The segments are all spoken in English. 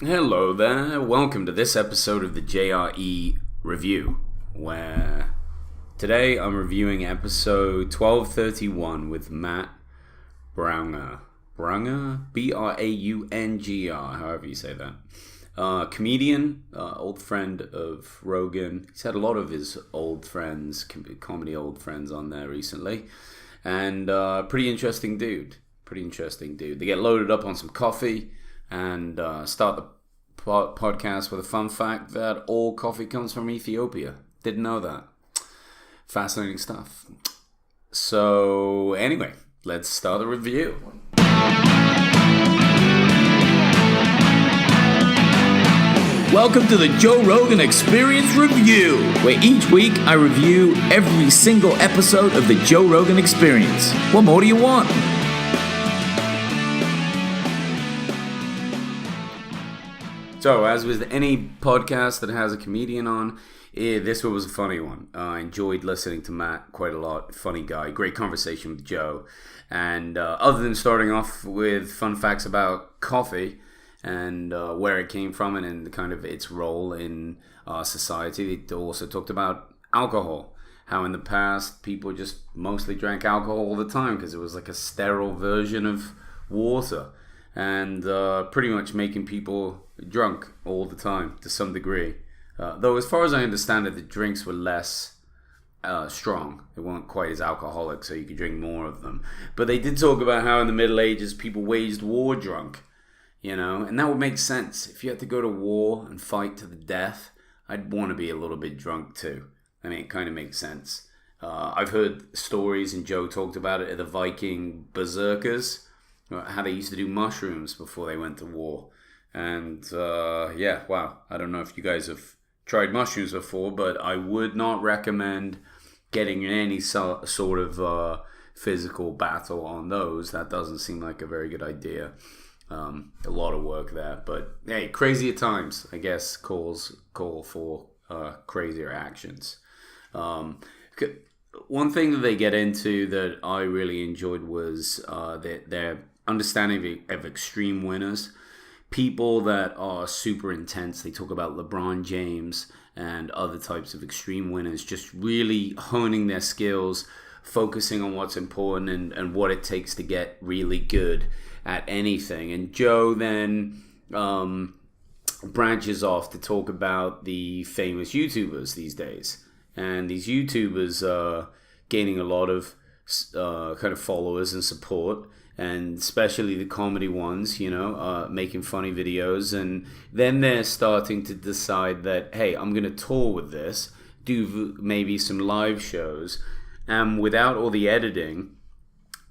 Hello there, welcome to this episode of the JRE Review, where today I'm reviewing episode 1231 with Matt Braunger. Braunger? B-R-A-U-N-G-R, however you say that. Comedian, old friend of Rogan. He's had a lot of his old friends, comedy old friends on there recently. And pretty interesting dude. They get loaded up on some coffee and start the podcast with a fun fact that all coffee comes from Ethiopia. Didn't know that. Fascinating stuff. So anyway, let's start the review. Welcome to the Joe Rogan Experience Review, where each week I review every single episode of the Joe Rogan Experience. What more do you want? So, as with any podcast that has a comedian on, this one was a funny one. I enjoyed listening to Matt quite a lot. Funny guy. Great conversation with Joe. And other than starting off with fun facts about coffee and where it came from and kind of its role in our society, they also talked about alcohol. How in the past, people just mostly drank alcohol all the time because it was like a sterile version of water. And pretty much making people drunk all the time to some degree. Though as far as I understand it, the drinks were less strong. They weren't quite as alcoholic, so you could drink more of them. But they did talk about how in the Middle Ages people waged war drunk, and that would make sense. If you had to go to war and fight to the death, I'd want to be a little bit drunk too. I mean, it kind of makes sense. I've heard stories, and Joe talked about it, of the Viking berserkers, how they used to do mushrooms before they went to war. And wow, I don't know if you guys have tried mushrooms before, but I would not recommend getting in any sort of physical battle on those. That doesn't seem like a very good idea. A lot of work there, but hey, crazier times, I guess, call for crazier actions. One thing that they get into that I really enjoyed was their understanding of extreme winners. People that are super intense. They talk about LeBron James and other types of extreme winners just really honing their skills, focusing on what's important and what it takes to get really good at anything. And Joe then branches off to talk about the famous YouTubers these days. And these YouTubers are gaining a lot of kind of followers and support, and especially the comedy ones, making funny videos. And then they're starting to decide that, hey, I'm going to tour with this, do maybe some live shows, and without all the editing,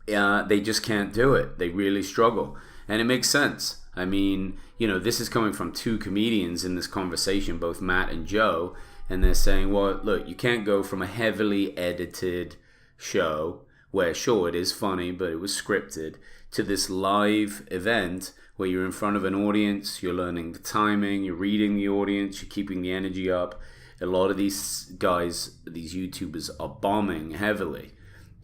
they just can't do it. They really struggle. And it makes sense. I mean, this is coming from two comedians in this conversation, both Matt and Joe, and they're saying, well, look, you can't go from a heavily edited show where, sure, it is funny, but it was scripted, to this live event where you're in front of an audience, you're learning the timing, you're reading the audience, you're keeping the energy up. A lot of these guys, these YouTubers, are bombing heavily.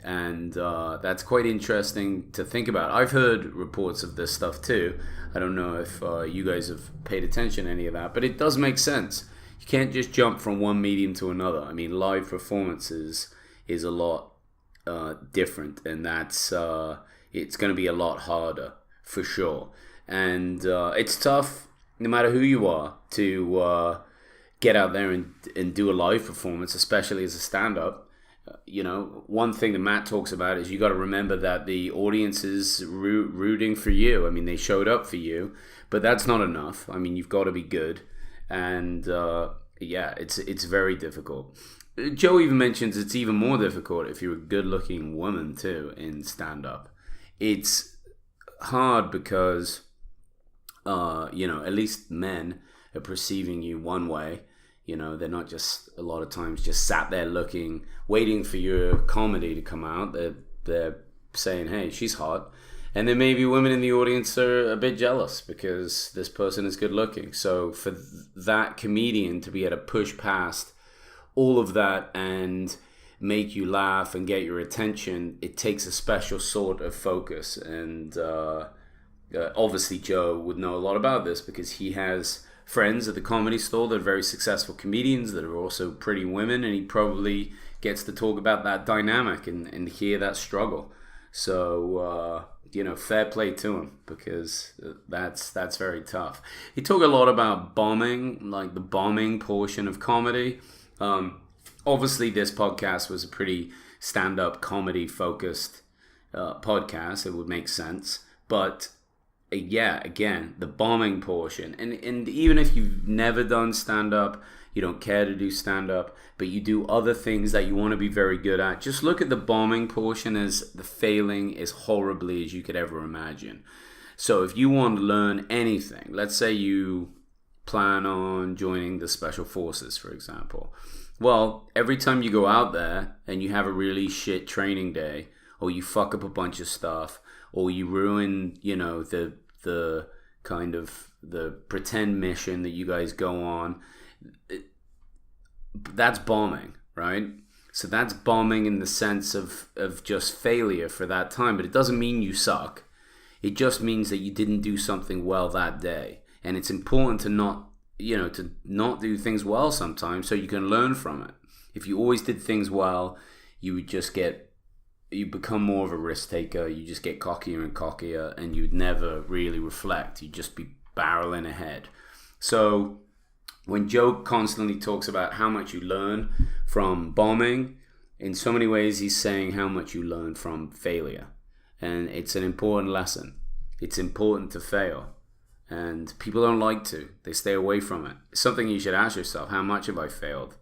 And that's quite interesting to think about. I've heard reports of this stuff too. I don't know if you guys have paid attention to any of that, but it does make sense. You can't just jump from one medium to another. I mean, live performances is a lot different, and that's it's going to be a lot harder for sure. And it's tough, no matter who you are, to get out there and do a live performance, especially as a stand-up. One thing that Matt talks about is you got to remember that the audience is rooting for you. I mean, they showed up for you, but that's not enough. I mean, you've got to be good, and it's very difficult. Joe even mentions it's even more difficult if you're a good-looking woman too in stand-up. It's hard because, at least men are perceiving you one way. They're not just a lot of times just sat there waiting for your comedy to come out. They're saying, hey, she's hot. And then maybe women in the audience are a bit jealous because this person is good looking. So for that comedian to be able to push past all of that and make you laugh and get your attention, it takes a special sort of focus. And Obviously, Joe would know a lot about this because he has friends at the Comedy Store that are very successful comedians that are also pretty women, and he probably gets to talk about that dynamic and hear that struggle. So, fair play to him, because that's very tough. He talked a lot about bombing, like the bombing portion of comedy. Obviously, this podcast was a pretty stand-up comedy focused podcast. It would make sense, but yeah, again, the bombing portion, and even if you've never done stand-up, you don't care to do stand-up, but you do other things that you want to be very good at, just look at the bombing portion as the failing as horribly as you could ever imagine. So if you want to learn anything, let's say you plan on joining the Special Forces, for example. Well, every time you go out there and you have a really shit training day, or you fuck up a bunch of stuff, or you ruin, the kind of the pretend mission that you guys go on, that's bombing, right? So that's bombing in the sense of just failure for that time, but it doesn't mean you suck. It just means that you didn't do something well that day. And it's important to not do things well sometimes so you can learn from it. If you always did things well, you become more of a risk taker. You just get cockier and cockier, and you'd never really reflect. You'd just be barreling ahead. So when Joe constantly talks about how much you learn from bombing, in so many ways he's saying how much you learn from failure. And it's an important lesson. It's important to fail. And people don't like to. They stay away from it. It's something you should ask yourself. How much have I failed?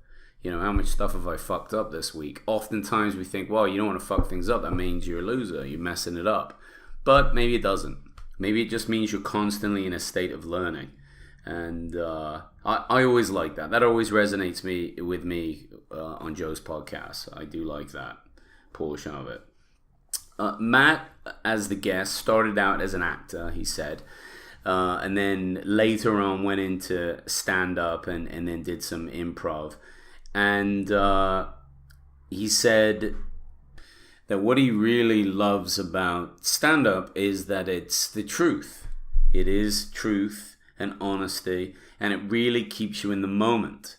How much stuff have I fucked up this week? Oftentimes we think, well, you don't want to fuck things up. That means you're a loser. You're messing it up. But maybe it doesn't. Maybe it just means you're constantly in a state of learning. And I always like that. That always resonates with me on Joe's podcast. I do like that portion of it. Matt, as the guest, started out as an actor, he said. And then later on went into stand-up and then did some improv. And he said that what he really loves about stand-up is that it's the truth. It is truth and honesty, and it really keeps you in the moment.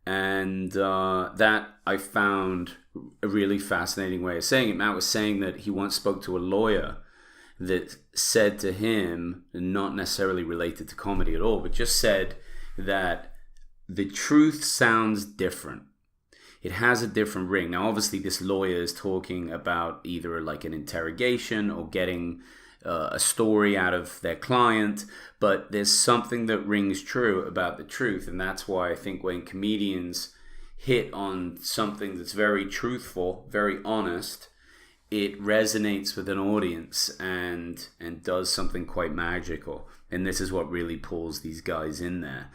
And that I found a really fascinating way of saying it. Matt was saying that he once spoke to a lawyer that said to him, not necessarily related to comedy at all, but just said that the truth sounds different. It has a different ring. Now, obviously, this lawyer is talking about either like an interrogation or getting a story out of their client, but there's something that rings true about the truth. And that's why I think when comedians hit on something that's very truthful, very honest, it resonates with an audience and does something quite magical. And this is what really pulls these guys in there.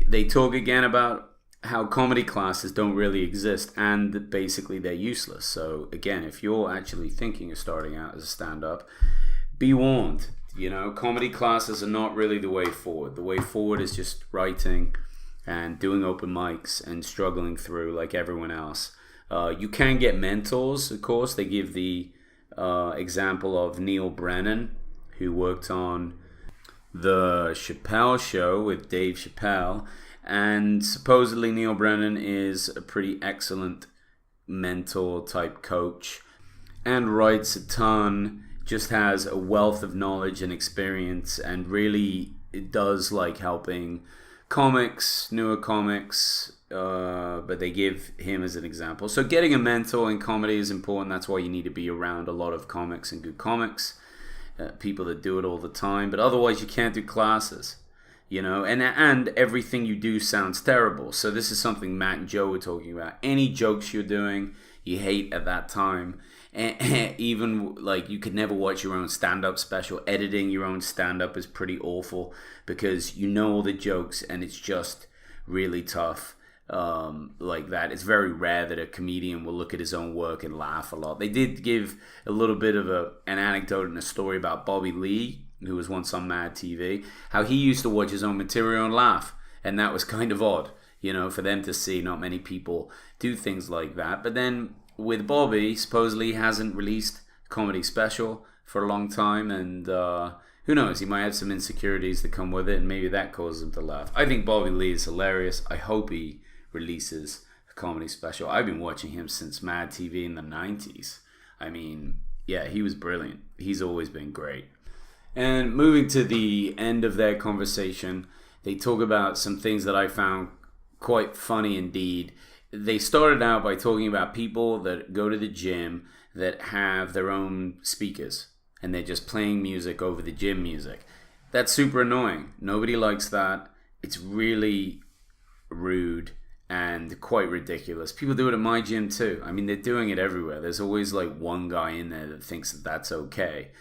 They talk again about how comedy classes don't really exist and basically they're useless. So again, if you're actually thinking of starting out as a stand-up, be warned. Comedy classes are not really the way forward. The way forward is just writing and doing open mics and struggling through like everyone else. You can get mentors, of course. They give the example of Neil Brennan, who worked on the Chappelle Show with Dave Chappelle. And supposedly Neil Brennan is a pretty excellent mentor type coach and writes a ton, just has a wealth of knowledge and experience, and really it does like helping comics, newer comics, but they give him as an example. So getting a mentor in comedy is important. That's why you need to be around a lot of comics and good comics, people that do it all the time. But otherwise you can't do classes, and everything you do sounds terrible. So this is something Matt and Joe were talking about. Any jokes you're doing, you hate at that time. And even like you could never watch your own stand-up special. Editing your own stand-up is pretty awful because you know all the jokes and it's just really tough. Like that. It's very rare that a comedian will look at his own work and laugh a lot. They did give a little bit of an anecdote and a story about Bobby Lee, who was once on Mad TV, how he used to watch his own material and laugh. And that was kind of odd, for them to see. Not many people do things like that. But then with Bobby, supposedly he hasn't released a comedy special for a long time, and who knows, he might have some insecurities that come with it, and maybe that causes him to laugh. I think Bobby Lee is hilarious. I hope he releases a comedy special. I've been watching him since Mad TV in the 90s. I mean, yeah, he was brilliant. He's always been great. And moving to the end of their conversation, they talk about some things that I found quite funny indeed. They started out by talking about people that go to the gym that have their own speakers and they're just playing music over the gym music. That's super annoying. Nobody likes that. It's really rude and quite ridiculous. People do it at my gym too. I mean, they're doing it everywhere. There's always like one guy in there that thinks that that's okay.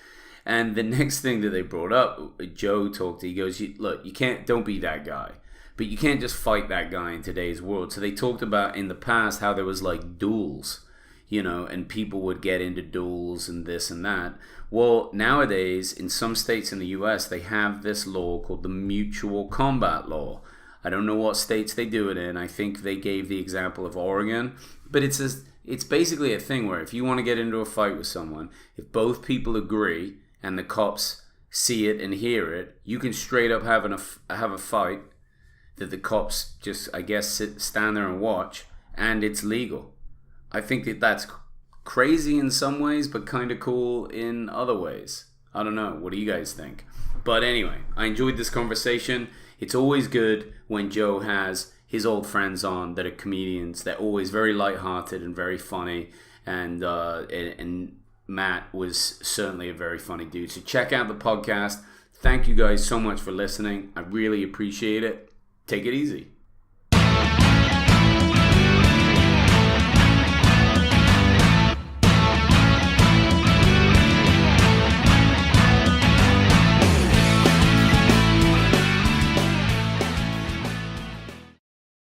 And the next thing that they brought up, Joe talked, he goes, look, don't be that guy. But you can't just fight that guy in today's world. So they talked about in the past how there was like duels, and people would get into duels and this and that. Well, nowadays, in some states in the US, they have this law called the mutual combat law. I don't know what states they do it in. I think they gave the example of Oregon. But it's basically a thing where if you want to get into a fight with someone, if both people agree and the cops see it and hear it, you can straight up have a fight that the cops just, I guess, stand there and watch, and it's legal. I think that's crazy in some ways, but kind of cool in other ways. I don't know. What do you guys think? But anyway, I enjoyed this conversation. It's always good when Joe has his old friends on that are comedians. They're always very lighthearted and very funny. And Matt was certainly a very funny dude. So check out the podcast. Thank you guys so much for listening. I really appreciate it. Take it easy.